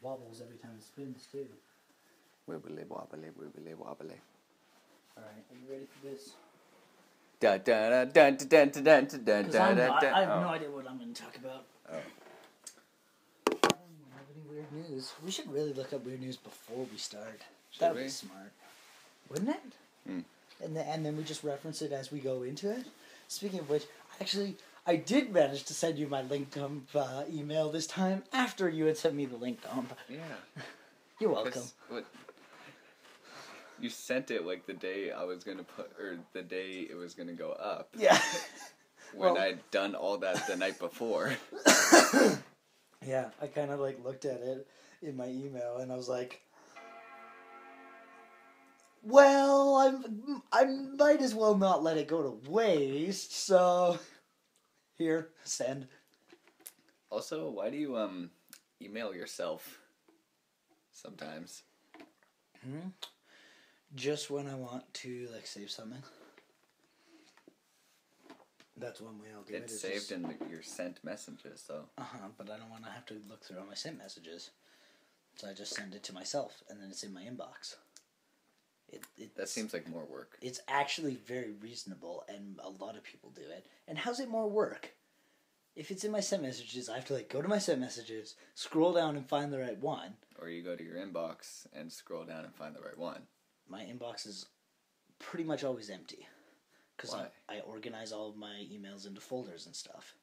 wobbles every time it spins, too. Wibbly wobbly, wibbly wobbly. Alright, are you ready for this? Da da da da da da da da da. I have no idea what I'm going to talk about. Oh. I don't even have any weird news. We should really look up weird news before we start. That would be smart. Wouldn't it? Mm. And then we just reference it as we go into it. Speaking of which, actually, I did manage to send you my link dump email this time after you had sent me the link dump. Yeah. You're welcome. What? You sent it like the day I was gonna or the day it was gonna go up. Yeah. When I'd done all that the night before. Yeah, I kind of like looked at it in my email and I was like, well, I might as well not let it go to waste, so here, send. Also, why do you email yourself sometimes? Just when I want to like save something. That's one way I'll do it. It's saved in your sent messages, though. But I don't want to have to look through all my sent messages. So I just send it to myself, and then it's in my inbox. That seems like more work. It's actually very reasonable, and a lot of people do it. And how's it more work? If it's in my sent messages, I have to like go to my sent messages, scroll down and find the right one. Or you go to your inbox and scroll down and find the right one. My inbox is pretty much always empty. Because I organize all of my emails into folders and stuff.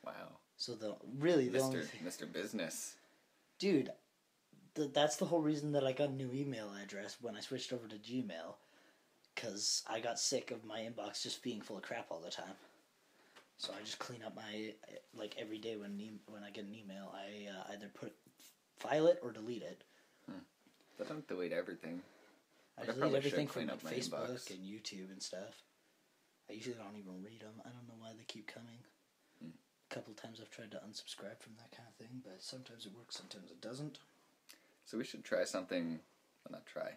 Wow. So the only thing... Mr. Business. Dude, that's the whole reason that I got a new email address when I switched over to Gmail. Because I got sick of my inbox just being full of crap all the time. So I just clean up my... Like, every day when I get an email, I either file it or delete it. But don't delete everything. I delete everything from like, Facebook and YouTube and stuff. I usually don't even read them. I don't know why they keep coming. A couple times I've tried to unsubscribe from that kind of thing, but sometimes it works, sometimes it doesn't. So we should try something... Well, not try.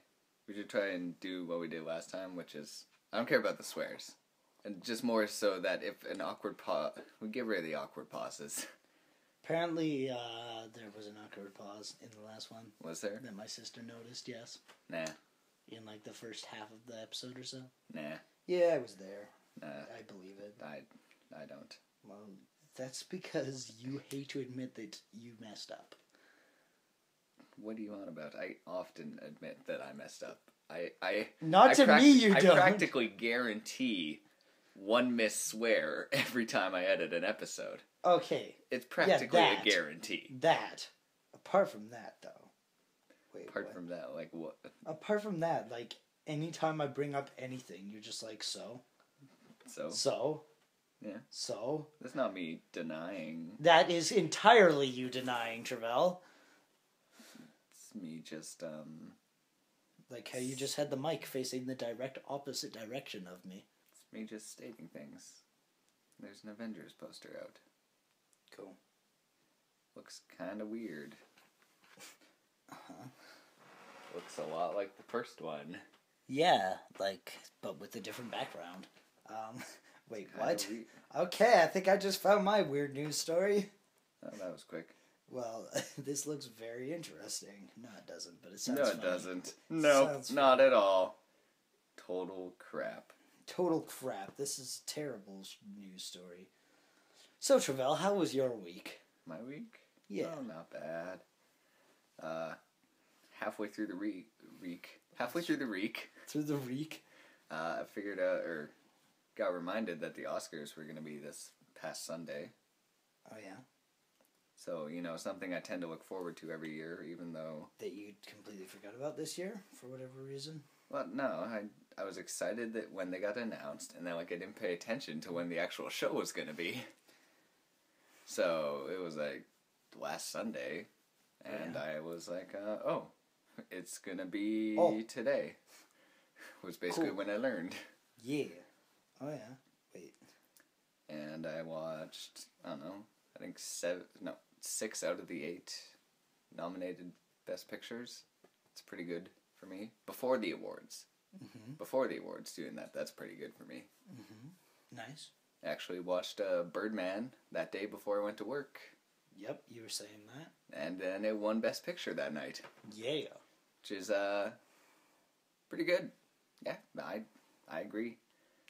We should try and do what we did last time, which is... I don't care about the swears. And just more so that if an awkward pause... We get rid of the awkward pauses. Apparently, there was an awkward pause in the last one. Was there? That my sister noticed, yes. Nah. In like the first half of the episode or so. Nah. Yeah, I was there. Nah. I believe it. I don't. Well, that's because you hate to admit that you messed up. What do you want about? I often admit that I messed up. I practically guarantee one miswear every time I edit an episode. Okay. It's practically a guarantee. Apart from that, though. Wait, Apart from that, like what? Apart from that, like, anytime I bring up anything, you're just like, so? So? Yeah. So? That's not me denying. That is entirely you denying, Travell. It's me just, Like how you just had the mic facing the direct opposite direction of me. It's me just stating things. There's an Avengers poster out. Cool. Looks kind of weird. Looks a lot like the first one. Yeah, but with a different background. Wait, what? Weird. Okay, I think I just found my weird news story. Oh, that was quick. Well, this looks very interesting. No, it doesn't, but it sounds funny. No, it doesn't. No, not at all. Total crap. Total crap. This is a terrible news story. So, Travell, how was your week? My week? Yeah. Oh, not bad. Halfway through the reek. Halfway through the reek. Through the reek? I figured out, or got reminded that the Oscars were going to be this past Sunday. Oh, yeah? So, something I tend to look forward to every year, even though... That you completely forgot about this year, for whatever reason? Well, no, I was excited that when they got announced, and then, I didn't pay attention to when the actual show was going to be. So, it was, last Sunday, and I was like, oh, it's going to be today. Was basically when I learned. Yeah. Oh, yeah. Wait. And I watched, I don't know, I think 6 out of the 8 nominated Best Pictures. It's pretty good for me. Before the awards. Mm-hmm. Before the awards, doing that's pretty good for me. Mm-hmm. Nice. Actually watched Birdman that day before I went to work. Yep, you were saying that. And then it won Best Picture that night. Yeah. Which is pretty good. Yeah, I agree.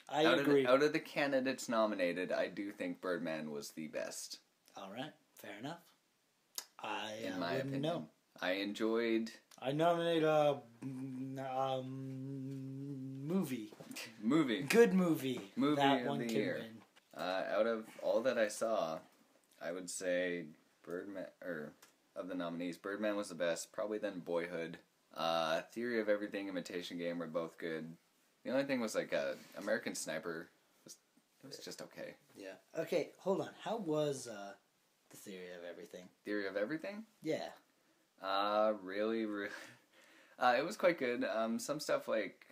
I agree. Out of the candidates nominated, I do think Birdman was the best. All right, fair enough. I in my wouldn't opinion. know. I enjoyed... I nominate a movie. Movie. Good movie. Movie that of one the can year. win. Out of all that I saw, I would say Birdman, or of the nominees, Birdman was the best. Probably then Boyhood. Theory of Everything, Imitation Game were both good. The only thing was like American Sniper. It was just okay. Yeah. Okay, hold on. How was the Theory of Everything? Theory of Everything? Yeah. Really. It was quite good. Some stuff like,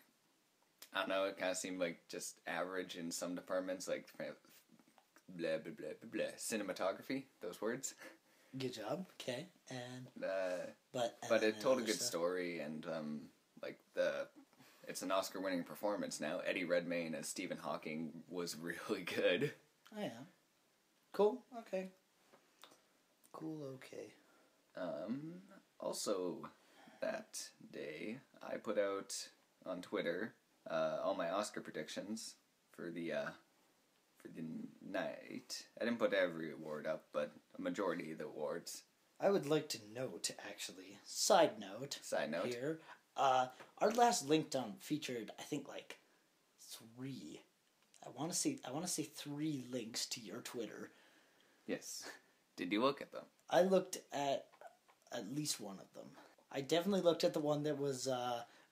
I don't know, it kind of seemed like just average in some departments, like blah, blah, blah, blah, blah. Cinematography, those words. Good job. Okay. And but and it told a other good stuff? story, and it's an Oscar-winning performance now. Eddie Redmayne as Stephen Hawking was really good. Oh, yeah. Cool. Okay. Cool. Okay. Also, that day, I put out on Twitter all my Oscar predictions for the night. I didn't put every award up, but a majority of the awards. I would like to note, actually, side note here, our last LinkedIn featured, I think, like 3. I want to say 3 links to your Twitter. Yes. Did you look at them? I looked at least one of them. I definitely looked at the one that was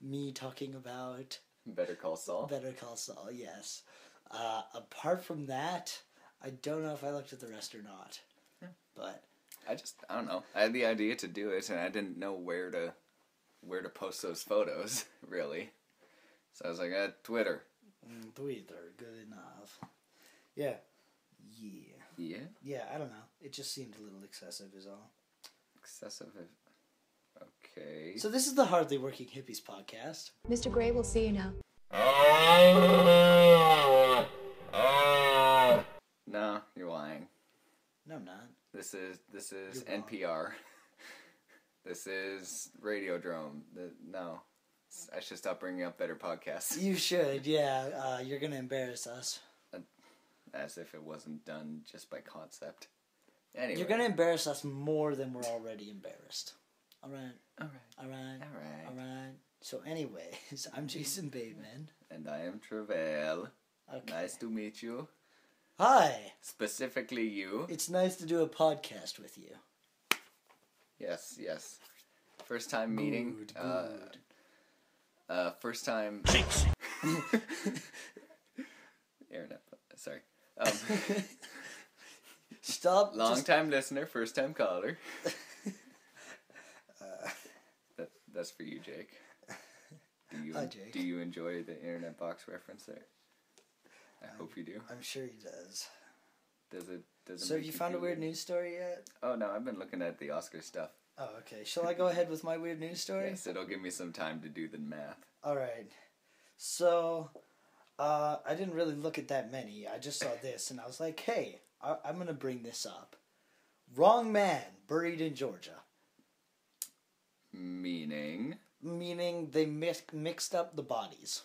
me talking about Better Call Saul? Better Call Saul, yes. Apart from that, I don't know if I looked at the rest or not. Yeah. But I don't know. I had the idea to do it, and I didn't know where to post those photos, really. So I was like, Twitter. Twitter, good enough. Yeah. Yeah? Yeah, I don't know. It just seemed a little excessive is all. Excessive. Okay. So this is the Hardly Working Hippies podcast. Mr. Gray will see you now. No, you're lying. No, I'm not. This is You're wrong. NPR. This is Radiodrome. No. I should stop bringing up better podcasts. You should, yeah. You're going to embarrass us. As if it wasn't done just by concept. Anyway. You're going to embarrass us more than we're already embarrassed. All right. So anyways, I'm Jason Bateman. And I am Travell. Okay. Nice to meet you. Hi. Specifically you. It's nice to do a podcast with you. Yes. First time meeting. Good. First time. Internet. Sorry. Stop. Long time listener, first time caller. That's for you, Jake. Hi, Jake. Do you enjoy the internet box reference there? I hope you do. I'm sure he does. Does it? So have you found a weird news story yet? Oh no, I've been looking at the Oscar stuff. Oh, okay. Shall I go ahead with my weird news story? Yes, it'll give me some time to do the math. All right. So, I didn't really look at that many. I just saw this, and I was like, hey, I'm going to bring this up. Wrong man buried in Georgia. Meaning They mixed up the bodies.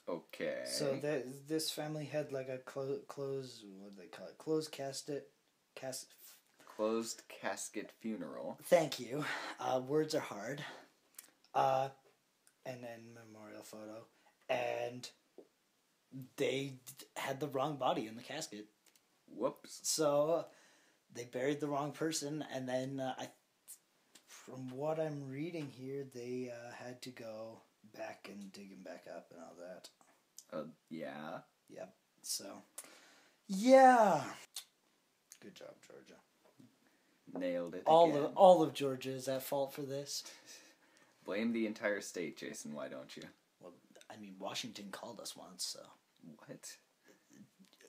Okay. So this family had like a what do they call it? Closed casket funeral. Thank you. Words are hard. And then memorial photo. And they had the wrong body in the casket. Whoops. So they buried the wrong person, and then from what I'm reading here, they had to go back and dig him back up and all that. Yeah. Yep. So, yeah. Good job, Georgia. Nailed it. All of Georgia is at fault for this. Blame the entire state, Jason. Why don't you? Well, I mean, Washington called us once, so. What?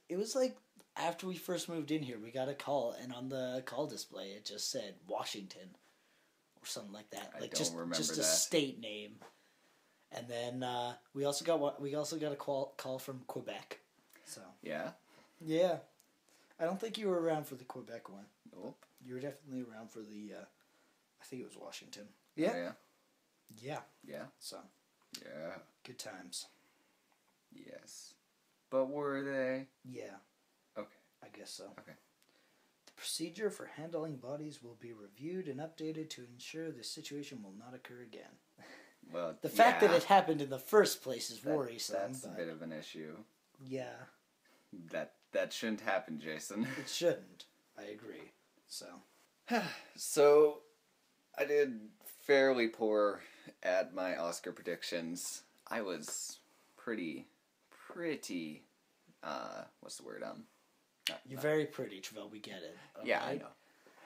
It was like after we first moved in here, we got a call, and on the call display, it just said Washington or something like that. I Like don't just remember just a that. state name. And then we also got a call from Quebec. So Yeah. yeah, I don't think you were around for the Quebec one. Nope. You were definitely around for the I think it was Washington. Oh, Yeah. yeah. Yeah. Yeah. So, Yeah. good times. Yes. But were they? Yeah. Okay. I guess so. Okay. The procedure for handling bodies will be reviewed and updated to ensure this situation will not occur again. Well, The fact that it happened in the first place is worrisome. That's but a bit of an issue. Yeah. That shouldn't happen, Jason. It shouldn't. I agree. So. So, I did fairly poor at my Oscar predictions. I was pretty, what's the word? You're very pretty, Travell. We get it. Yeah, right?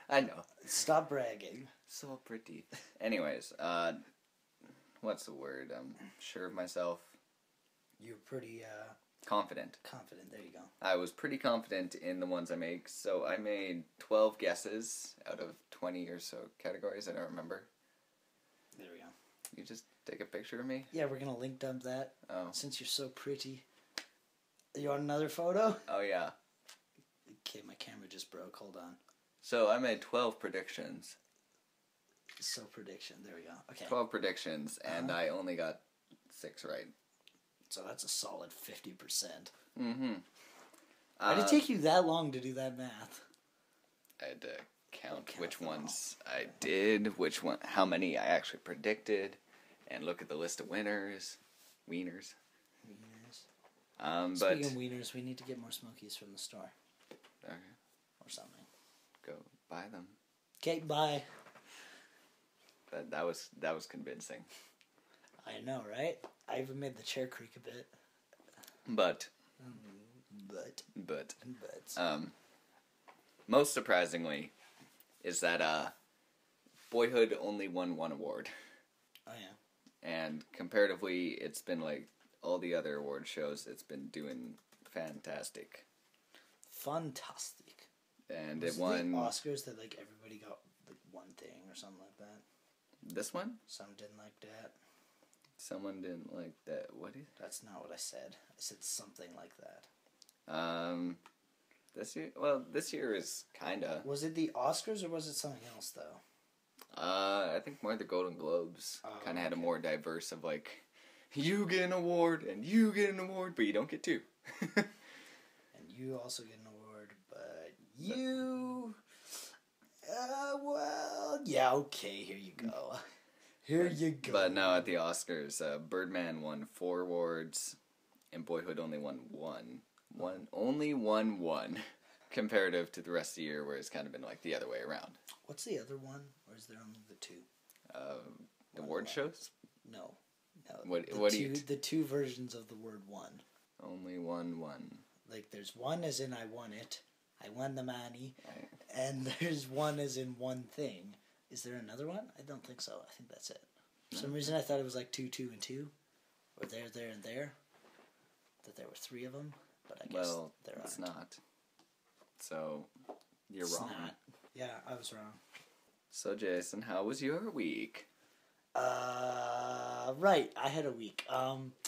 I know. Stop bragging. So pretty. Anyways, what's the word? I'm sure of myself. You're pretty, Confident. confident. There you go. I was pretty confident in the ones I make, so I made 12 guesses out of 20 or so categories. I don't remember. There we go. You just take a picture of me? Yeah, we're going to link dump that. Oh. Since you're so pretty. You want another photo? Oh, yeah. Okay, my camera just broke. Hold on. So I made 12 predictions. So prediction. There we go. Okay. 12 predictions, and I only got 6 right. So that's a solid 50%. Mm-hmm. Why did it take you that long to do that math? I had to count Count which them ones I did, how many I actually predicted, and look at the list of winners. Wieners. Wieners. But Speaking of wieners, we need to get more Smokies from the store. okay, Or something. go buy them. Okay, bye. That was convincing. I know, right? I even made the chair creak a bit. But But. most surprisingly, is that Boyhood only won 1 award, Oh, yeah. and comparatively, it's been like all the other award shows. It's been doing fantastic, Fantastic. and Was it won the Oscars that, like, everybody got, like, one thing or something like that? this one. Some didn't like that. Someone didn't like that. What is? That's not what I said. I said something like that. This year. Well, this year is kinda. Was it the Oscars or was it something else, though? I think more the Golden Globes Oh, kind of had a okay. more diverse of like, you get an award and you get an award, but you don't get 2. And you also get an award, but you... well, yeah, okay, here you go. Here you go. But no, at the Oscars, Birdman won 4 awards, and Boyhood only won 1. Only won 1, comparative to the rest of the year, where it's kind of been like the other way around. What's the other one? Or is there only the 2? Award shows? No. What the do two, you? The 2 versions of the word one. Only one. Like, there's one as in I won it. I won the money. And there's one as in one thing. Is there another one? I don't think so. I think that's it. For some reason, I thought it was like 2, 2, and 2. Or there, and there. That there were 3 of them. But I guess there aren't. It's not. So, you're It's wrong. not. Yeah, I was wrong. So, Jason, how was your week? Right. I had a week.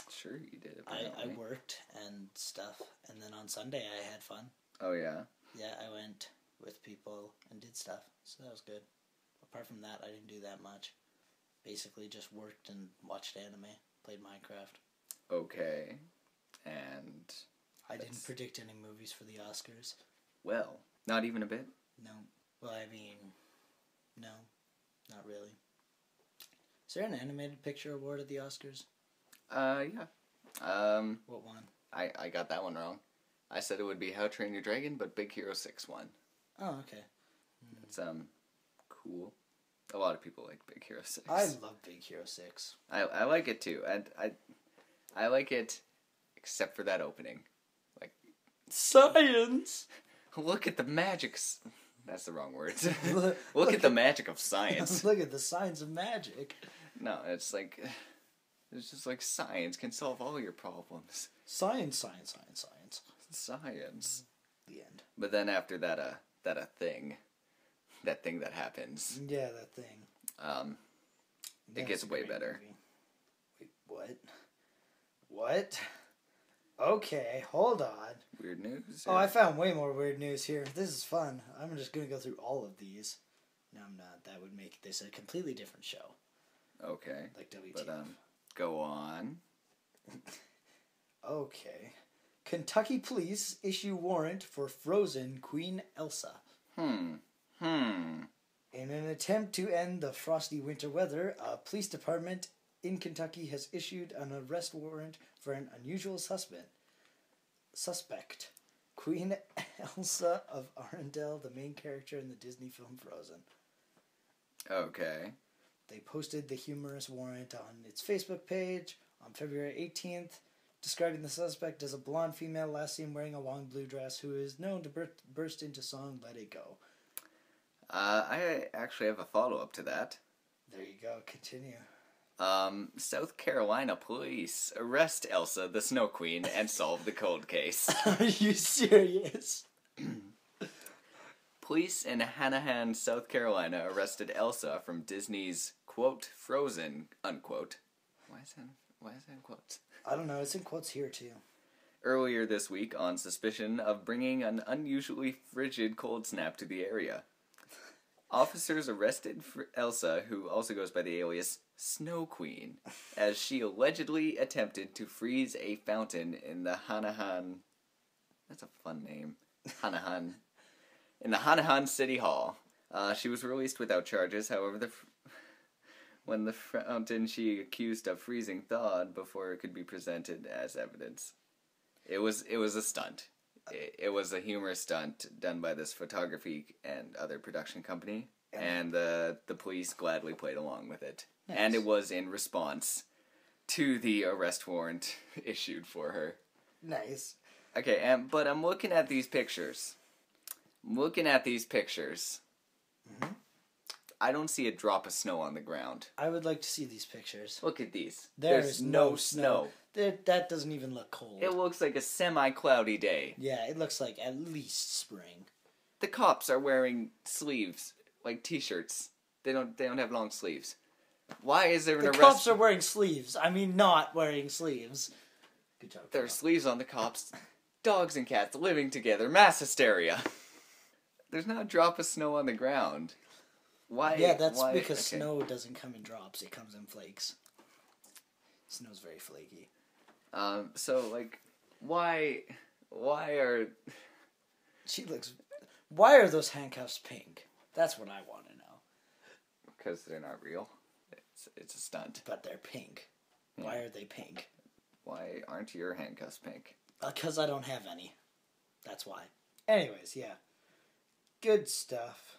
Sure you did, I apparently. worked and stuff. And then on Sunday, I had fun. Oh, yeah? Yeah, I went with people and did stuff. So that was good. Apart from that, I didn't do that much. Basically just worked and watched anime. Played Minecraft. Okay. And... I didn't predict any movies for the Oscars. Well, not even a bit? No. Well, I mean, no. Not really. Is there an animated picture award at the Oscars? Yeah. What one? I got that one wrong. I said it would be How to Train Your Dragon, but Big Hero 6 won. Oh, okay. It's, cool. A lot of people like Big Hero 6. I love Big Hero 6. I like it too. And I like it, except for that opening. Like, Science! look at the magic. That's the wrong word. Look Look at the magic of science. Look at the science of magic. No, it's like, it's just like science can solve all your problems. Science. Science. The end. But then after that thing that happens, Yeah, that thing. it gets way better. Wait, what? What? Okay, hold on. Weird news? Oh, I found way more weird news here. This is fun. I'm just gonna go through all of these. No, I'm not. That would make this a completely different show. Okay. Like WTF. But, go on. Okay. Kentucky police issue warrant for frozen Queen Elsa. In an attempt to end the frosty winter weather, a police department in Kentucky has issued an arrest warrant for an unusual suspect. Queen Elsa of Arendelle, the main character in the Disney film Frozen. Okay. They posted the humorous warrant on its Facebook page on February 18th, describing the suspect as a blonde female last seen wearing a long blue dress who is known to burst into song Let It Go. I actually have a follow-up to that. There you go. Continue. South Carolina police arrest Elsa, the Snow Queen, and solve the cold case. Are you serious? Police in Hanahan, South Carolina arrested Elsa from Disney's, quote, Frozen, unquote. Why is that in quotes? I don't know. It's in quotes here, too. Earlier this week on suspicion of bringing an unusually frigid cold snap to the area. Officers arrested Elsa, who also goes by the alias Snow Queen, as she allegedly attempted to freeze a fountain in the Hanahan... That's a fun name. Hanahan. In the Hanahan City Hall. She was released without charges, however, when the fountain she accused of freezing thawed before it could be presented as evidence. It was a stunt. It was a humorous stunt done by this photography and other production company, and the police gladly played along with it. Nice. And it was in response to the arrest warrant issued for her. Nice. Okay, but I'm looking at these pictures. Mm-hmm. I don't see a drop of snow on the ground. I would like to see these pictures. Look at these. There's no snow. That doesn't even look cold. It looks like a semi-cloudy day. Yeah, it looks like at least spring. The cops are wearing sleeves, like t-shirts. They don't have long sleeves. Why is there an arrest? The cops are wearing sleeves. I mean, not wearing sleeves. Good job. There are sleeves on the cops. Dogs and cats living together. Mass hysteria. There's not a drop of snow on the ground. Why? Yeah, that's because snow doesn't come in drops. It comes in flakes. Snow's very flaky. So, like, why are... Why are those handcuffs pink? That's what I want to know. Because they're not real. It's a stunt. But they're pink. Yeah. Why are they pink? Why aren't your handcuffs pink? Because I don't have any. That's why. Anyways, yeah. Good stuff.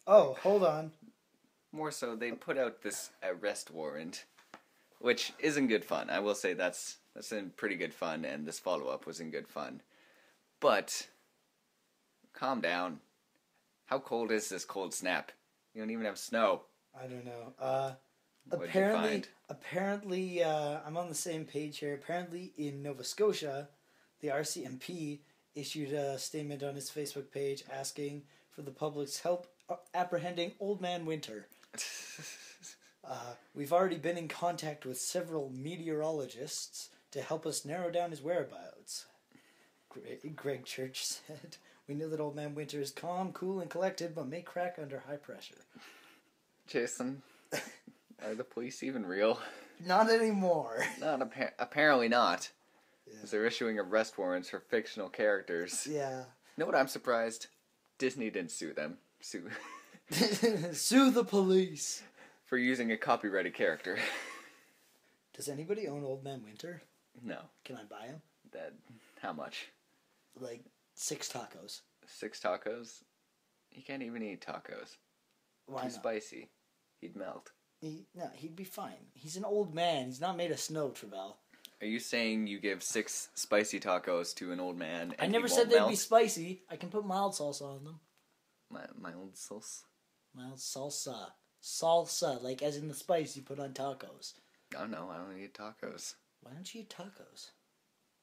Oh, hold on. More so, they put out this arrest warrant, which isn't good fun. I will say that's in pretty good fun, and this follow-up was in good fun. But, calm down. How cold is this cold snap? You don't even have snow. I don't know. Apparently, I'm on the same page here. Apparently, in Nova Scotia, the RCMP issued a statement on its Facebook page asking for the public's help apprehending Old Man Winter. We've already been in contact with several meteorologists to help us narrow down his whereabouts. Greg Church said, "We know that Old Man Winter is calm, cool, and collected, but may crack under high pressure." Jason, are the police even real? Not anymore. Apparently not. Because they're issuing arrest warrants for fictional characters. Yeah. You know what I'm surprised? Disney didn't sue them. Sue the police. For using a copyrighted character. Does anybody own Old Man Winter? No. Can I buy him? How much? Like 6 tacos. 6 tacos? You can't even eat tacos. Why Too not? spicy. He'd melt. He'd be fine. He's an old man. He's not made of snow, Travell. Are you saying you give 6 spicy tacos to an old man and I never he said won't they'd melt? be spicy. I can put mild salsa on them. Mild sauce? Mild salsa. Salsa, like as in the spice you put on tacos. I don't know. I don't eat tacos. Why don't you eat tacos?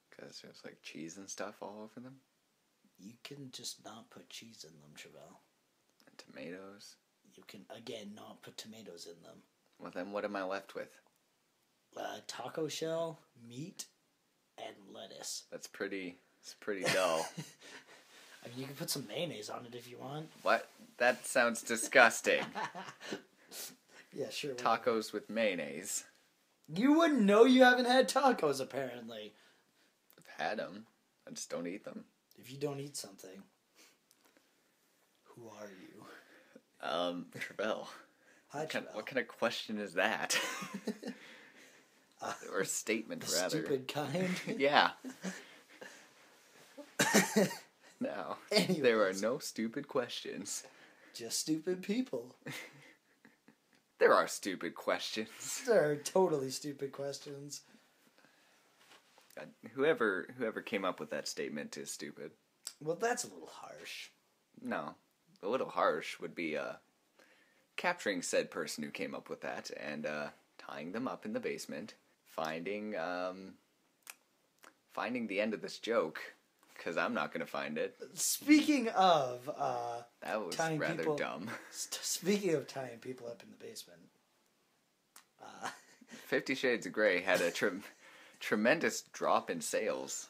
Because there's like cheese and stuff all over them. You can just not put cheese in them, Travell. And tomatoes. You can, again, not put tomatoes in them. Well, then what am I left with? Taco shell, meat, and lettuce. It's pretty dull. I mean, you can put some mayonnaise on it if you want. What? That sounds disgusting. Yeah, sure. Tacos with mayonnaise. You wouldn't know you haven't had tacos, apparently. I've had them. I just don't eat them. If you don't eat something, who are you? Travell. Hi, Travell. What kind of question is that? Or a statement, rather. Stupid kind. Yeah. No. Anyways. There are no stupid questions. Just stupid people. There are stupid questions. There are totally stupid questions. Whoever came up with that statement is stupid. Well, that's a little harsh. No. A little harsh would be capturing said person who came up with that and tying them up in the basement, finding the end of this joke, because I'm not going to find it. Speaking of... that was tying rather people, dumb. Speaking of tying people up in the basement... 50 Shades of Grey had a tremendous drop in sales.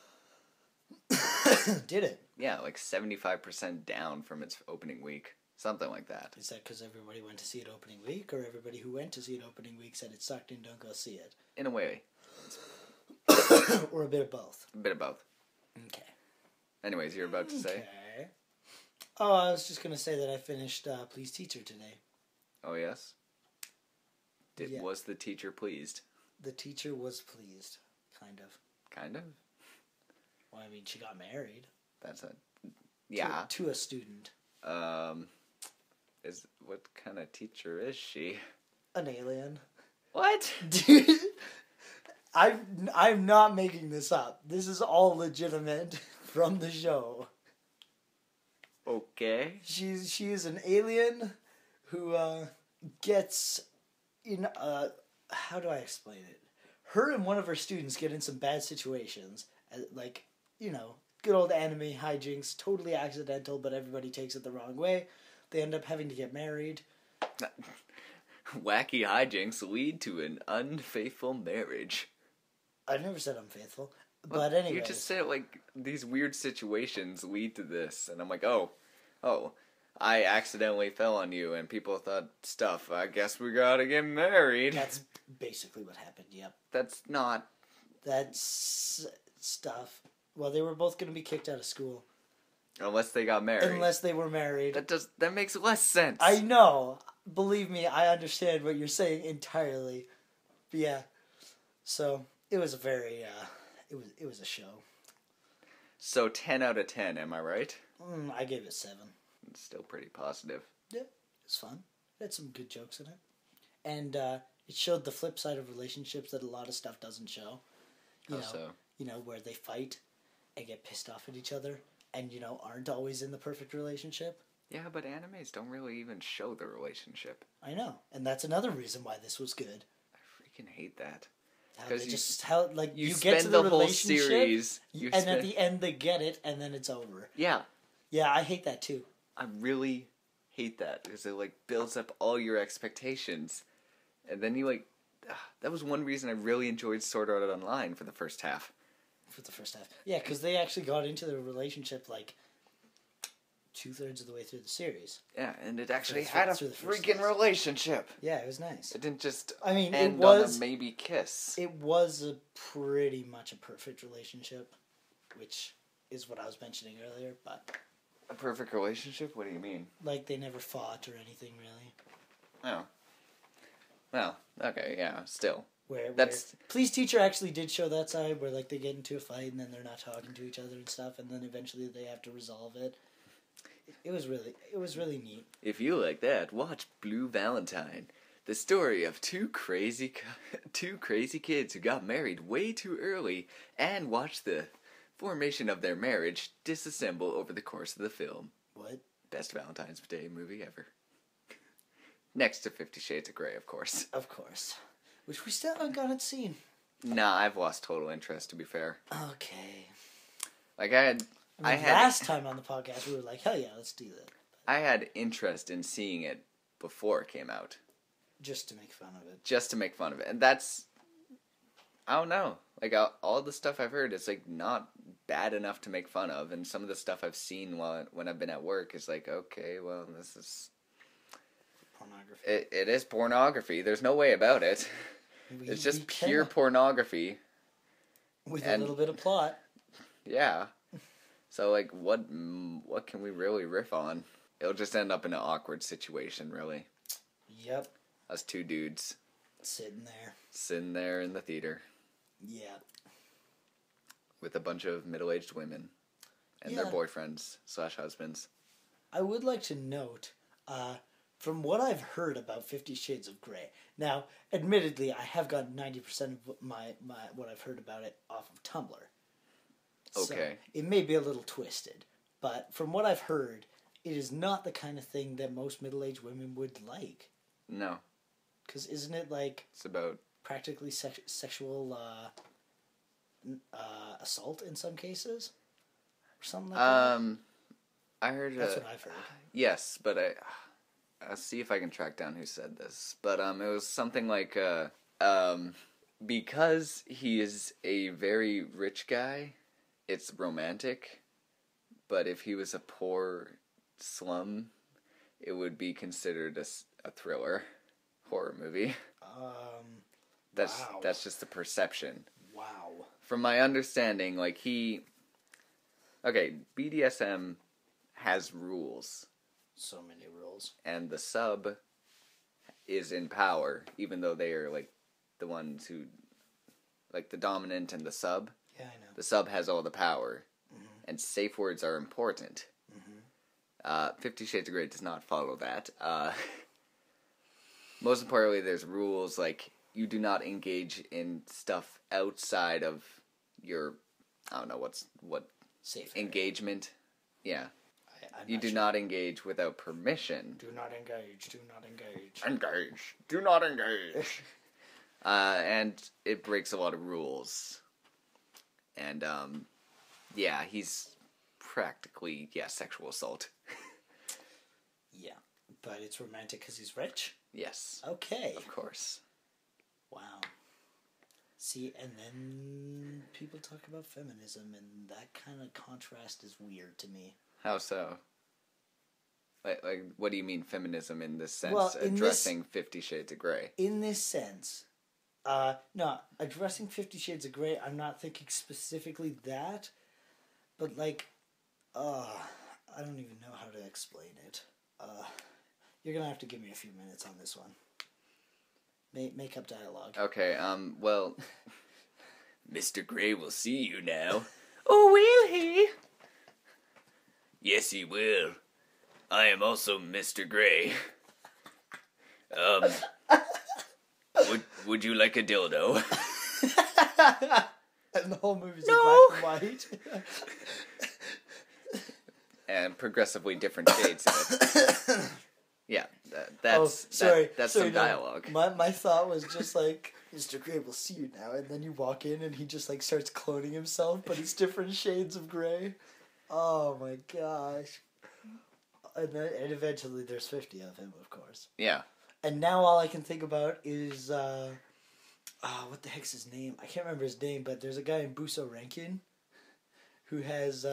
Did it? Yeah, like 75% down from its opening week. Something like that. Is that because everybody went to see it opening week, or everybody who went to see it opening week said it sucked and don't go see it? In a way. Or a bit of both? A bit of both. Okay. Anyways, you're about to say? Okay. Oh, I was just going to say that I finished Please Teacher today. Oh, yes? Yeah. Was the teacher pleased? The teacher was pleased. Kind of. Kind of? Well, I mean, she got married. That's a... Yeah. To a student. What kind of teacher is she? An alien. What? Dude, I'm not making this up. This is all legitimate from the show. Okay. She is an alien who gets in how do I explain it? Her and one of her students get in some bad situations, like, you know, good old anime hijinks, totally accidental, but everybody takes it the wrong way. They end up having to get married. Wacky hijinks lead to an unfaithful marriage. I never said unfaithful. Well, but anyway. You just said, like, these weird situations lead to this. And I'm like, oh, I accidentally fell on you and people thought, stuff, I guess we gotta get married. That's basically what happened, yep. That's not... That's stuff. Well, they were both going to be kicked out of school. Unless they got married. Unless they were married. That makes less sense. I know. Believe me, I understand what you're saying entirely. But yeah. So, it was a very, it was a show. So 10 out of 10, am I right? I gave it 7. It's still pretty positive. Yeah, it's fun. It had some good jokes in it. And it showed the flip side of relationships that a lot of stuff doesn't show. You know, where they fight and get pissed off at each other and, you know, aren't always in the perfect relationship. Yeah, but animes don't really even show the relationship. I know. And that's another reason why this was good. I freaking hate that. You get to the whole relationship, series, at the end they get it, and then it's over. Yeah. Yeah, I hate that too. I really hate that, because it, like, builds up all your expectations. And then you, like... that was one reason I really enjoyed Sword Art Online for the first half. For the first half. Yeah, because they actually got into the relationship, like, 2/3 of the way through the series. Yeah, and it actually had a freaking relationship. Yeah, it was nice. It didn't just end on a maybe kiss. It was pretty much a perfect relationship, which is what I was mentioning earlier, but... A perfect relationship? What do you mean? Like, they never fought or anything, really. Oh. Well, okay, yeah, still. Where Please Teacher actually did show that side, where, like, they get into a fight and then they're not talking to each other and stuff, and then eventually they have to resolve it. It was really neat. If you like that, watch Blue Valentine, the story of two crazy kids who got married way too early and watch the formation of their marriage disassemble over the course of the film. What? Best Valentine's Day movie ever. Next to 50 Shades of Grey, of course. Of course. Which we still haven't gotten seen. Nah, I've lost total interest, to be fair. Okay. Like, last time on the podcast, we were like, hell yeah, let's do that. I had interest in seeing it before it came out. Just to make fun of it. Just to make fun of it. And that's... I don't know. Like, all the stuff I've heard is, like, not bad enough to make fun of, and some of the stuff I've seen when I've been at work is like, okay, well, this is... Pornography. It is pornography. There's no way about it. It's just pure pornography. With a little bit of plot. Yeah. So, like, what can we really riff on? It'll just end up in an awkward situation, really. Yep. Us two dudes. Sitting there in the theater. Yeah. With a bunch of middle-aged women. And their boyfriends / husbands. I would like to note, from what I've heard about 50 Shades of Grey. Now, admittedly, I have got 90% of my what I've heard about it off of Tumblr. Okay. So it may be a little twisted. But from what I've heard, it is not the kind of thing that most middle-aged women would like. No. Because isn't it like... It's about... practically sexual assault in some cases? Or something like that? I heard... That's what I've heard. Yes, but I'll see if I can track down who said this. But it was something like... because he is a very rich guy, it's romantic. But if he was a poor slum, it would be considered a thriller horror movie. Wow. That's just the perception. Wow. From my understanding, like BDSM has rules. So many rules. And the sub is in power, even though they are like the ones who, like the dominant and the sub. Yeah, I know. The sub has all the power, and safe words are important. 50 Shades of Grey does not follow that. Most importantly, there's rules like you do not engage in stuff outside of your, I don't know what safe engagement. Area. Yeah. You do not engage without permission. Do not engage. Do not engage. Engage. Do not engage. And it breaks a lot of rules. And, yeah, he's practically, sexual assault. Yeah, but it's romantic because he's rich? Yes. Okay. Of course. Wow. See, and then people talk about feminism, and that kind of contrast is weird to me. How so? Like, what do you mean feminism in this sense? Well, addressing 50 Shades of Grey. In this sense, no, addressing 50 Shades of Grey, I'm not thinking specifically that, but like, I don't even know how to explain it. You're gonna have to give me a few minutes on this one. Make up dialogue. Okay, well, Mr. Grey will see you now. Oh, will he? Yes, he will. I am also Mr. Grey. Would you like a dildo? And the whole movie's in black and white. And progressively different shades of it. Yeah, that's some dialogue. My thought was just like, Mr. Grey will see you now, and then you walk in and he just like starts cloning himself, but it's different shades of grey. Oh my gosh. And eventually there's 50 of him, of course. Yeah. And now all I can think about is, what the heck's his name? I can't remember his name, but there's a guy in Buso Rankin who has,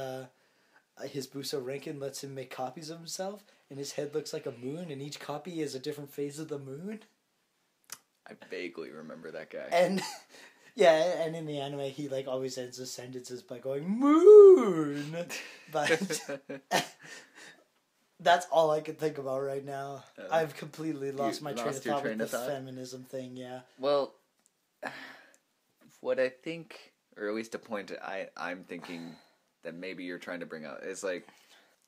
his Buso Rankin lets him make copies of himself, and his head looks like a moon, and each copy is a different phase of the moon. I vaguely remember that guy. And, yeah, and in the anime, he, like, always ends his sentences by going, moon! But that's all I can think about right now. I've completely lost my train of thought with the feminism thing, yeah. Well, what I think, or at least a point I'm thinking that maybe you're trying to bring out is like...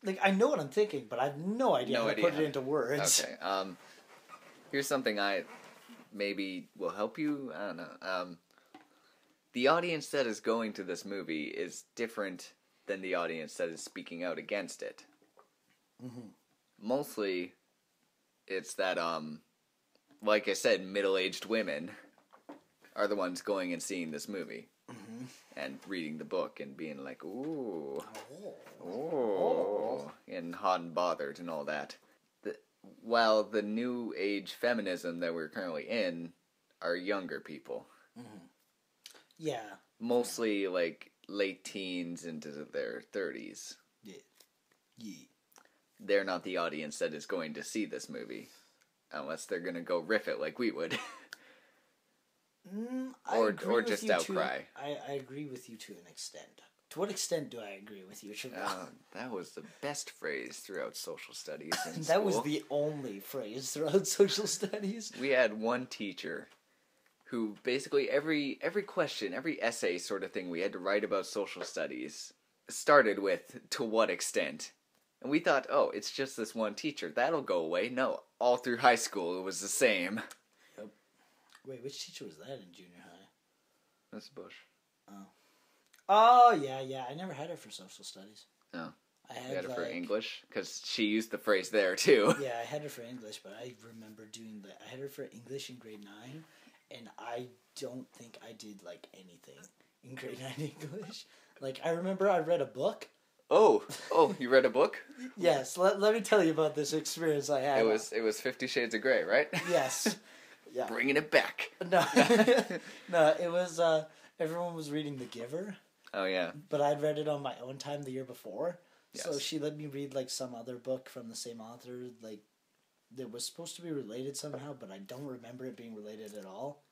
Like, I know what I'm thinking, but I have no idea how to put it into words. Okay, here's something I maybe will help you. I don't know. The audience that is going to this movie is different than the audience that is speaking out against it. Mm-hmm. Mostly, it's that, like I said, middle-aged women are the ones going and seeing this movie. Mm-hmm. And reading the book and being like, ooh, and hot and bothered and all that. While the new age feminism that we're currently in are younger people. Mm-hmm. Yeah. Mostly like late teens into their 30s. Yeah. Yeah. They're not the audience that is going to see this movie. Unless they're going to go riff it like we would. Or just outcry. I agree with you to an extent. To what extent do I agree with you, Travell? That was the best phrase throughout social studies in That school. was the only phrase throughout social studies. We had one teacher who basically every question, every essay sort of thing we had to write about social studies started with, to what extent? And we thought, oh, it's just this one teacher. That'll go away. No, all through high school it was the same. Yep. Wait, which teacher was that in junior high? Miss Bush. Oh. Oh, yeah. I never had her for social studies. No. I had her for English? Because she used the phrase there, too. Yeah, I had her for English, but I remember doing that. I had her for English in grade 9, and I don't think I did, like, anything in grade 9 English. Like, I remember I read a book. Oh, you read a book? Yes, let me tell you about this experience I had. It was 50 Shades of Grey, right? Yes. Yeah. Bringing it back. No, no, it was, everyone was reading The Giver. Oh, yeah. But I'd read it on my own time the year before. Yes. So she let me read, like, some other book from the same author, like, that was supposed to be related somehow, but I don't remember it being related at all.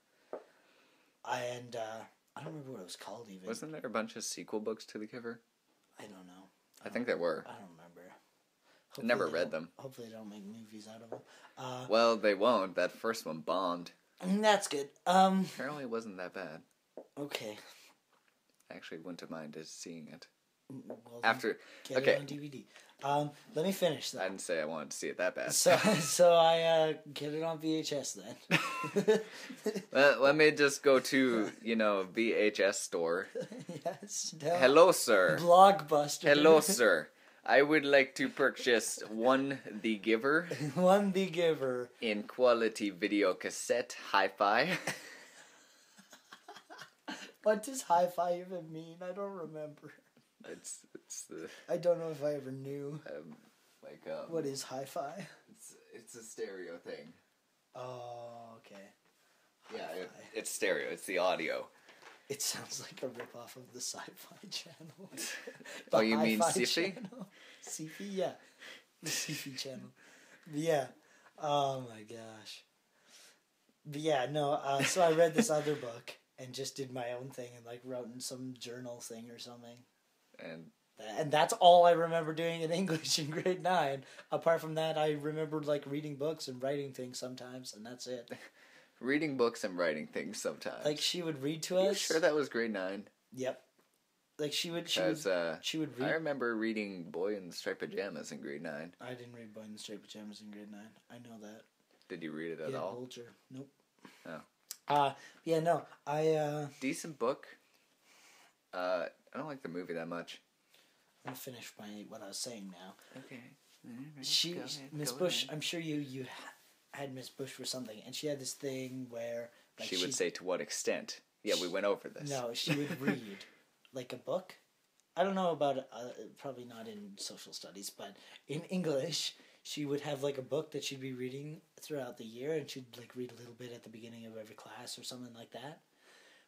And, I don't remember what it was called, even. Wasn't there a bunch of sequel books to The Giver? I don't know. I think there were. I don't remember. I never read them. Hopefully they don't make movies out of them. Well, they won't. That first one bombed. That's good. Apparently it wasn't that bad. Okay. I actually wouldn't have minded seeing it. Well, After, get okay. it on DVD. Let me finish though. I didn't say I wanted to see it that bad. So I get it on VHS then. Let me just go to, VHS store. Yes. Hello, sir. Blockbuster. Hello, sir. I would like to purchase one The Giver. One The Giver. In quality video cassette, hi-fi. What does hi-fi even mean? I don't remember. It's the I don't know if I ever knew. What is hi-fi? It's a stereo thing. Oh, okay. Yeah, it's stereo. It's the audio. It sounds like a ripoff of the Sci-Fi Channel. Oh, you mean Sci-Fi? Sci-Fi, yeah. The Sci-Fi Channel. Yeah. Oh my gosh. But yeah, no, so I read this other book and just did my own thing and, like, wrote in some journal thing or something. And that's all I remember doing in English in grade 9. Apart from that, I remembered, like, reading books and writing things sometimes, and that's it. Reading books and writing things sometimes. Like, she would read to us. You sure that was grade 9? Yep. Like, she would read. I remember reading Boy in the Striped Pajamas in grade 9. I didn't read Boy in the Striped Pajamas in grade 9. I know that. Did you read it at all? Bulger. Nope. Oh. Yeah, no. Decent book. I don't like the movie that much. I'm gonna finish what I was saying now. Okay. Miss Bush, I'm sure you had Miss Bush for something, and she had this thing where, like, she would say, to what extent? Yeah, we went over this. No, she would read, like, a book. I don't know about, probably not in social studies, but in English, she would have, like, a book that she'd be reading throughout the year, and she'd, like, read a little bit at the beginning of every class or something like that.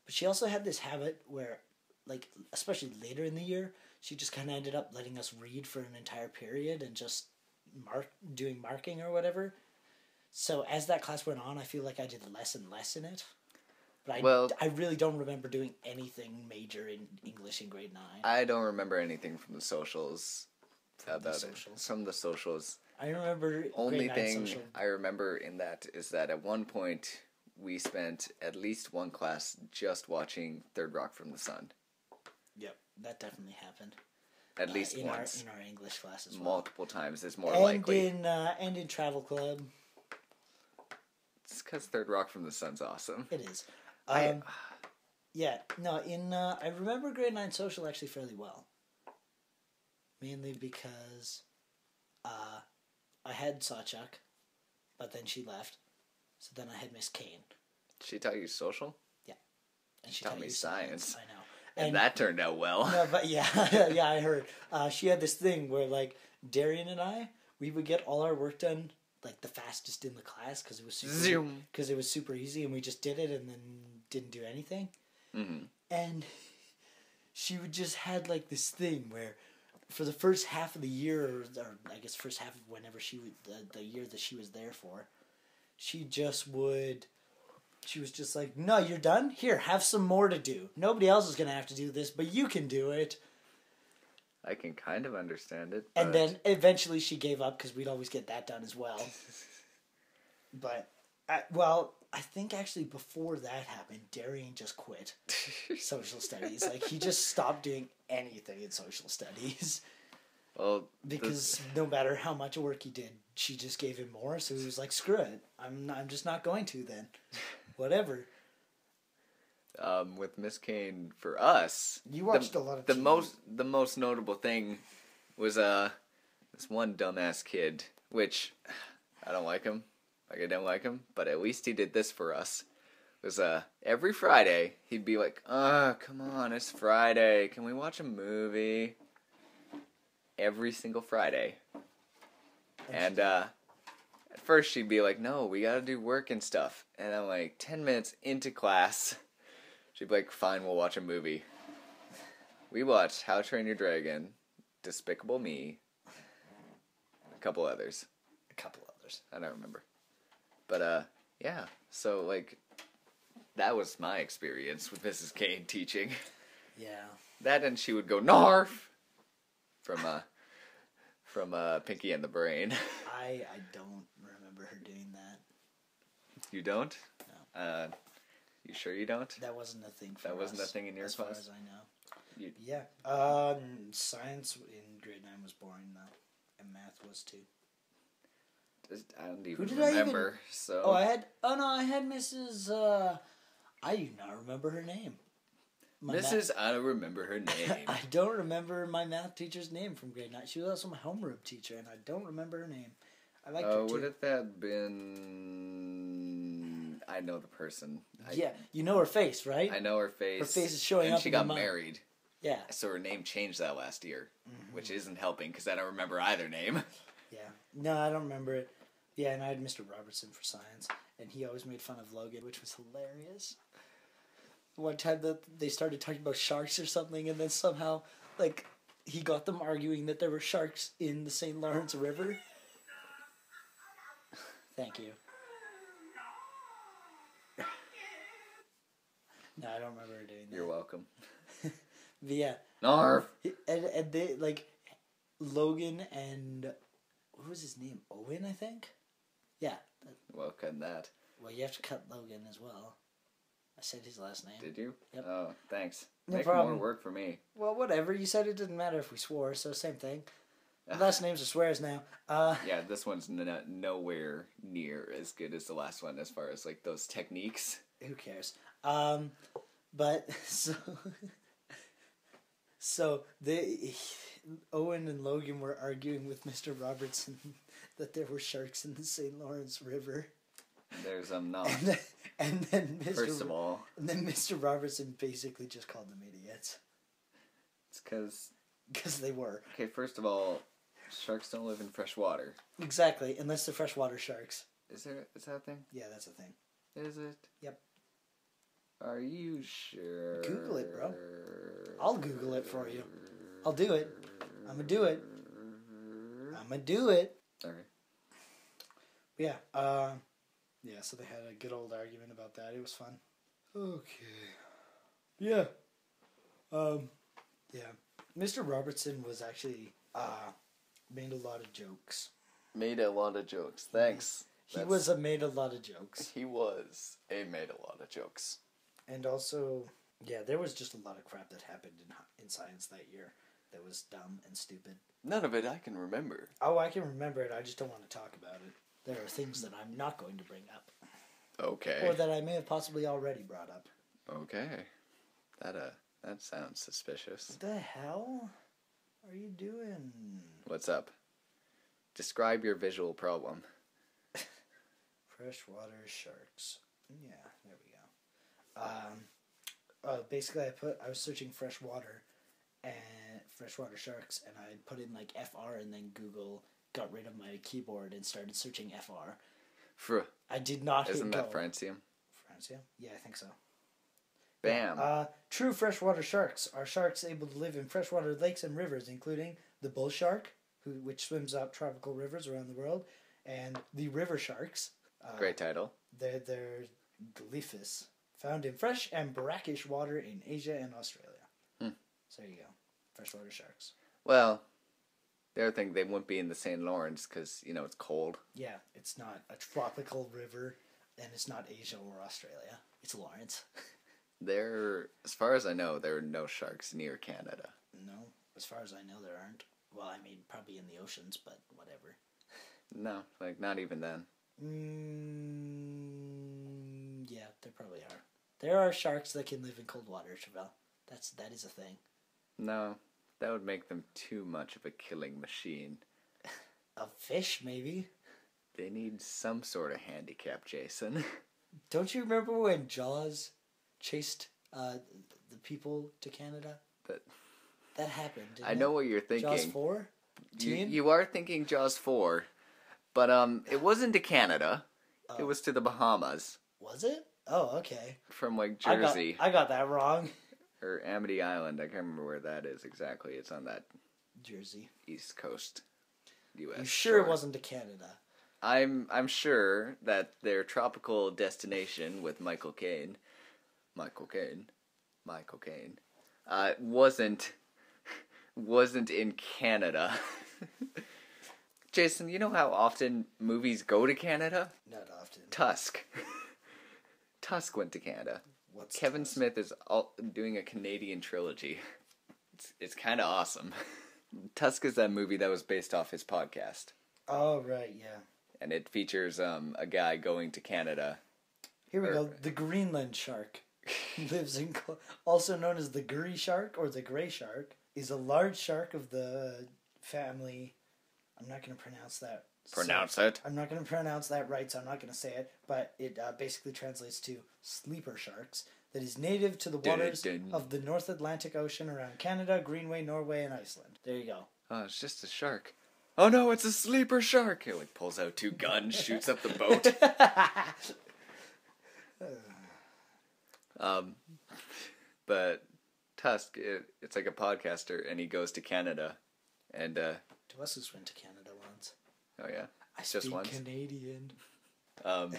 But she also had this habit where, like, especially later in the year, she just kind of ended up letting us read for an entire period and just doing marking or whatever. So as that class went on, I feel like I did less and less in it. But I really don't remember doing anything major in English in grade 9. I don't remember anything from the socials From the socials. I remember only thing I remember in that is that at one point we spent at least one class just watching Third Rock from the Sun. Yep, that definitely happened. At least once. In our English class as well. Multiple times is more likely. And in Travel Club. It's because Third Rock from the Sun's awesome. It is. Yeah, no, I remember grade 9 social actually fairly well. Mainly because I had Sawchuck, but then she left. So then I had Miss Kane. She taught you social? Yeah. And she taught me science. I know. And that turned out well. No, but yeah, yeah, I heard. She had this thing where, like, Darian and I, we would get all our work done, like, the fastest in the class because it was super easy, and we just did it and then didn't do anything. Mm-hmm. And she would just had like this thing where for the first half of the year, or I guess first half of whenever she would, the year that she was there for, she was just like, no, you're done? Here, have some more to do. Nobody else is going to have to do this, but you can do it. I can kind of understand it. And then eventually she gave up because we'd always get that done as well. But, I think actually before that happened, Darian just quit social studies. Like, he just stopped doing anything in social studies. Well, because no matter how much work he did, she just gave him more. So he was like, "Screw it, I'm just not going to then, whatever." With Miss Kane, for us, You watched a lot of the TV. the most notable thing was this one dumbass kid, which I don't like him. Like, I don't like him, but at least he did this for us. It was every Friday he'd be like, come on, it's Friday, can we watch a movie? Every single Friday. And at first she'd be like, no, we gotta do work and stuff. And I'm like, 10 minutes into class, she'd be like, fine, we'll watch a movie. We watched How to Train Your Dragon, Despicable Me, a couple others. I don't remember. But, yeah. So, like, that was my experience with Mrs. Kane teaching. Yeah. That, and she would go, Narf! From Pinky and the Brain. I don't remember her doing that. You don't? No. You sure you don't? That wasn't a thing for us. That wasn't a thing in your as class? far as I know. You... Yeah. Science in grade 9 was boring, though. And math was, too. I don't even Who did remember, so... Oh, I had Mrs. I do not remember her name. I don't remember her name. I don't remember my math teacher's name from grade 9. She was also my homeroom teacher, and I don't remember her name. I liked her, too. Would have that been... I know the person. Yeah, you know her face, right? I know her face. Her face is showing and up she in got your mind. married. Yeah. So her name changed that last year, which isn't helping, because I don't remember either name. Yeah. No, I don't remember it. Yeah, and I had Mr. Robertson for science, and he always made fun of Logan, which was hilarious. One time that they started talking about sharks or something, and then somehow, like, he got them arguing that there were sharks in the St. Lawrence River. Thank you. No, I don't remember her doing that. You're welcome. But yeah. Narf! And they, like, Logan and... What was his name? Owen, I think? Yeah. Well, cut that. Well, you have to cut Logan as well. I said his last name. Did you? Yep. Oh, thanks. No Make problem. more work for me. Well, whatever. You said it didn't matter if we swore, so same thing. Last names are swears now. Yeah, this one's nowhere near as good as the last one as far as, like, those techniques. Who cares? But, so Owen and Logan were arguing with Mr. Robertson that there were sharks in the St. Lawrence River. There's not. And then First of all. And then Mr. Robertson basically just called them idiots. It's because... Because they were. Okay, first of all, sharks don't live in fresh water. Exactly, unless they're freshwater sharks. Is that a thing? Yeah, that's a thing. Is it? Yep. Are you sure? Google it, bro. I'll Google it for you. I'll do it. I'm gonna do it. Okay. Yeah. Yeah, so they had a good old argument about that. It was fun. Okay. Yeah. Yeah. Mr. Robertson was actually, made a lot of jokes. Made a lot of jokes. Thanks. He made a lot of jokes. He was made a lot of jokes. And also, yeah, there was just a lot of crap that happened in science that year that was dumb and stupid. None of it I can remember. Oh, I can remember it. I just don't want to talk about it. There are things that I'm not going to bring up. Okay. Or that I may have possibly already brought up. Okay. That sounds suspicious. What the hell are you doing? What's up? Describe your visual problem. Freshwater sharks. Yeah, there we go. Basically, I was searching freshwater sharks, and I put in like FR, and then Google got rid of my keyboard and started searching FR. I did not. Isn't hit that go. francium? Francium? Yeah, I think so. Bam. True freshwater sharks are sharks able to live in freshwater lakes and rivers, including the bull shark, which swims up tropical rivers around the world, and the river sharks. Great title. They're glyphis, found in fresh and brackish water in Asia and Australia. So there you go. Freshwater sharks. Well, the other thing, they wouldn't be in the St. Lawrence because, it's cold. Yeah, it's not a tropical river, and it's not Asia or Australia. It's Lawrence. As far as I know, there are no sharks near Canada. No, as far as I know, there aren't. Well, I mean, probably in the oceans, but whatever. No, not even then. Yeah, there probably are. There are sharks that can live in cold water, Travell. That is a thing. No, that would make them too much of a killing machine. A fish, maybe? They need some sort of handicap, Jason. Don't you remember when Jaws chased the people to Canada? That happened, didn't I know what you're thinking. Jaws 4? You are thinking Jaws 4, but it wasn't to Canada. Oh. It was to the Bahamas. Was it? Oh, okay. From, Jersey. I got that wrong. Or Amity Island. I can't remember where that is exactly. It's on that... Jersey. East Coast, U.S. You sure it wasn't to Canada? I'm sure that their tropical destination with Michael Caine, wasn't in Canada. Jason, you know how often movies go to Canada? Not often. Tusk. Tusk went to Canada. What's Kevin Tusk? Smith is doing a Canadian trilogy. It's kind of awesome. Tusk is that movie that was based off his podcast. Oh, right, yeah. And it features a guy going to Canada. Here we go. The Greenland shark lives in, also known as the Gurry shark or the gray shark, is a large shark of the family. I'm not going to pronounce that. It. I'm not going to pronounce that right, so I'm not going to say it. But it basically translates to sleeper sharks. That is native to the waters of the North Atlantic Ocean around Canada, Greenway, Norway, and Iceland. There you go. Oh, it's just a shark. Oh no, it's a sleeper shark! It pulls out 2 guns, shoots up the boat. But Tusk, it's like a podcaster, and he goes to Canada, and Tusk has went to Canada once. Oh yeah, I just speak once. Canadian. And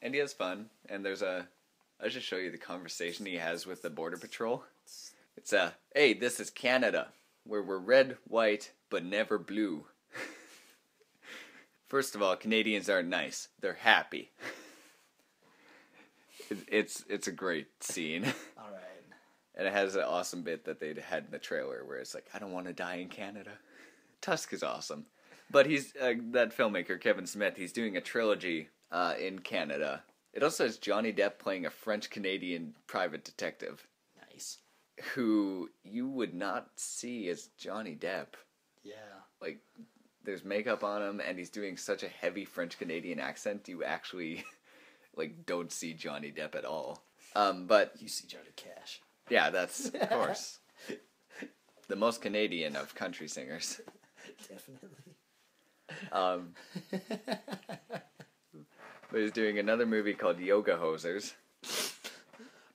he has fun, and I'll just show you the conversation he has with the Border Patrol. It's hey, this is Canada, where we're red, white, but never blue. First of all, Canadians aren't nice. They're happy. It's a great scene. All right. And it has an awesome bit that they had in the trailer where it's like, I don't want to die in Canada. Tusk is awesome. But he's, that filmmaker, Kevin Smith, he's doing a trilogy in Canada. It also has Johnny Depp playing a French-Canadian private detective. Nice. Who you would not see as Johnny Depp. Yeah. There's makeup on him, and he's doing such a heavy French-Canadian accent, you actually, don't see Johnny Depp at all. But... You see Johnny Cash. Yeah, that's, of course, the most Canadian of country singers. Definitely. But he's doing another movie called Yoga Hosers.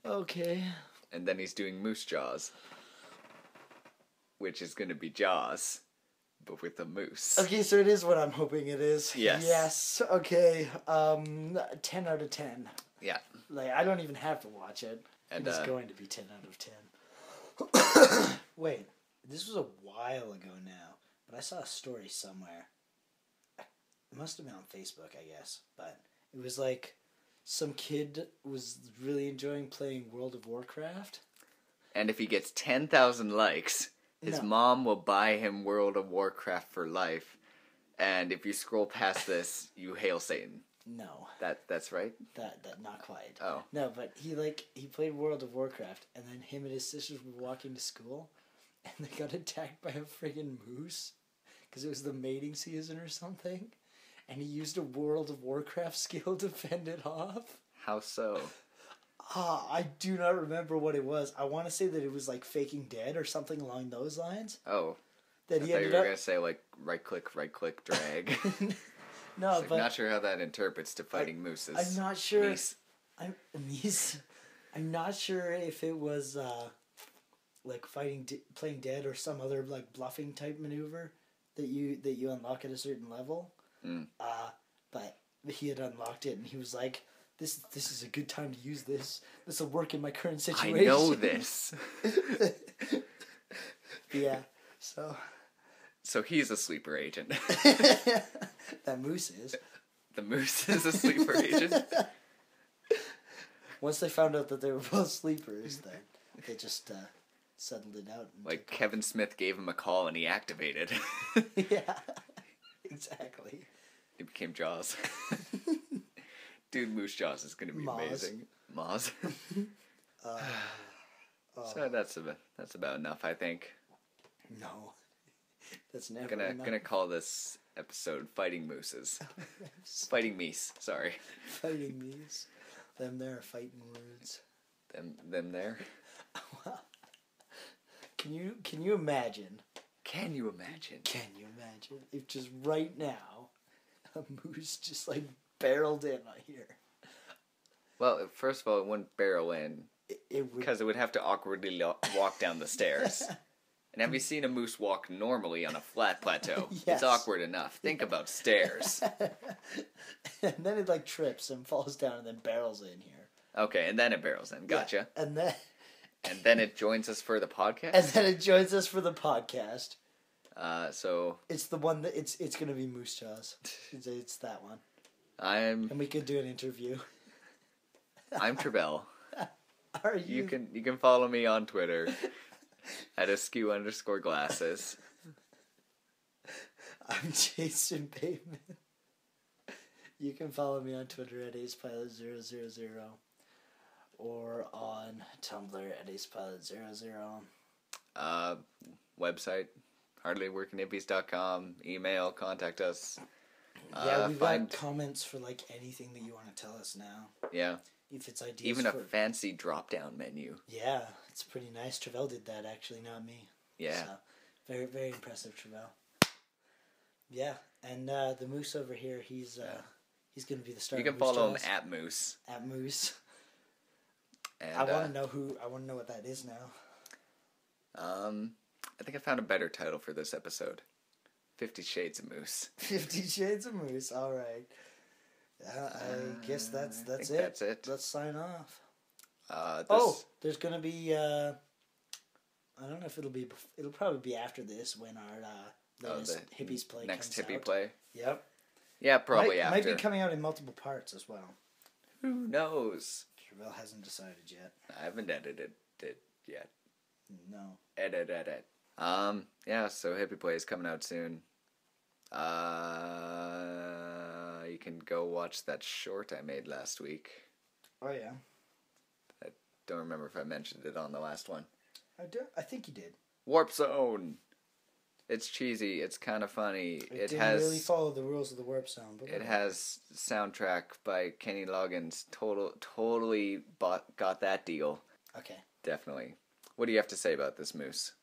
Okay. And then he's doing Moose Jaws. Which is going to be Jaws, but with a moose. Okay, so it is what I'm hoping it is. Yes. Yes, okay. 10 out of 10. Yeah. I don't even have to watch it. And, it's going to be 10 out of 10. Wait, this was a while ago now, but I saw a story somewhere. It must have been on Facebook, I guess, but it was some kid was really enjoying playing World of Warcraft. And if he gets 10,000 likes, his mom will buy him World of Warcraft for life. And if you scroll past this, you hail Satan. No. That's right? That not quite. Oh. No, but he played World of Warcraft, and then him and his sisters were walking to school, and they got attacked by a friggin' moose, because it was the mating season or something, and he used a World of Warcraft skill to fend it off. How so? I do not remember what it was. I want to say that it was Faking Dead or something along those lines. Oh. That I he thought you ended were up... going to say right click, drag. No, but... Not sure how that interprets to fighting mooses. I'm not sure... Meese. Meese. I'm not sure if it was like playing dead or some other like bluffing type maneuver that you unlock at a certain level. But he had unlocked it and he was like, This is a good time to use this. This will work in my current situation. I know this. Yeah. So he's a sleeper agent. That moose is. The moose is a sleeper agent. Once they found out that they were both sleepers, then they just settled it out. Like Kevin Smith gave him a call and he activated. Yeah, exactly. He became Jaws. Dude, Moose Jaws is going to be amazing. Moz. So that's about enough, I think. No, that's never enough. Gonna call this episode "Fighting Mooses." Fighting Meese. Sorry. Fighting Meese. Them there are fighting words. Them there. Can you imagine? Can you imagine? Can you imagine if just right now a moose just like barreled in here? Well, first of all, it wouldn't barrel in because it would have to awkwardly walk down the stairs. And have you seen a moose walk normally on a flat plateau? Yes. It's awkward enough. Think about stairs. And then it like trips and falls down and then barrels in here. Okay, and then it barrels in. Gotcha. Yeah, and then it joins us for the podcast. And then it joins us for the podcast. So it's the one that it's gonna be Moose Jaws. It's that one. And we could do an interview. I'm Travell. Are you? You can follow me on Twitter at askew_glasses. I'm Jason Bateman. You can follow me on Twitter at AcePilot000 or on Tumblr at AcePilot00. Website, hardlyworkinghippies.com. Email, contact us. Yeah, we've got comments for like anything that you want to tell us now. Yeah. If it's ideas even a fancy drop-down menu. Yeah, it's pretty nice. Travell did that, actually, not me. Yeah. So, very, very impressive, Travell. Yeah, and the moose over here, he's going to be the star. You can follow him at Moose. At Moose. And, I want to know what that is now. I think I found a better title for this episode. 50 Shades of Moose. 50 Shades of Moose, all right. I guess that's it. That's it. Let's sign off. There's gonna be. I don't know if it'll probably be after this when our latest Hippies play next comes hippie out. play. Yep. Yeah, probably after. Might be coming out in multiple parts as well. Who knows? Travell hasn't decided yet. I haven't edited it yet. No. Edit. Yeah. So Hippie Play is coming out soon. You can go watch that short I made last week. Oh yeah. I don't remember if I mentioned it on the last one. I think you did. Warp Zone. It's cheesy. It's kind of funny. It didn't really follow the rules of the Warp Zone. But it has soundtrack by Kenny Loggins. Totally got that deal. Okay. Definitely. What do you have to say about this moose?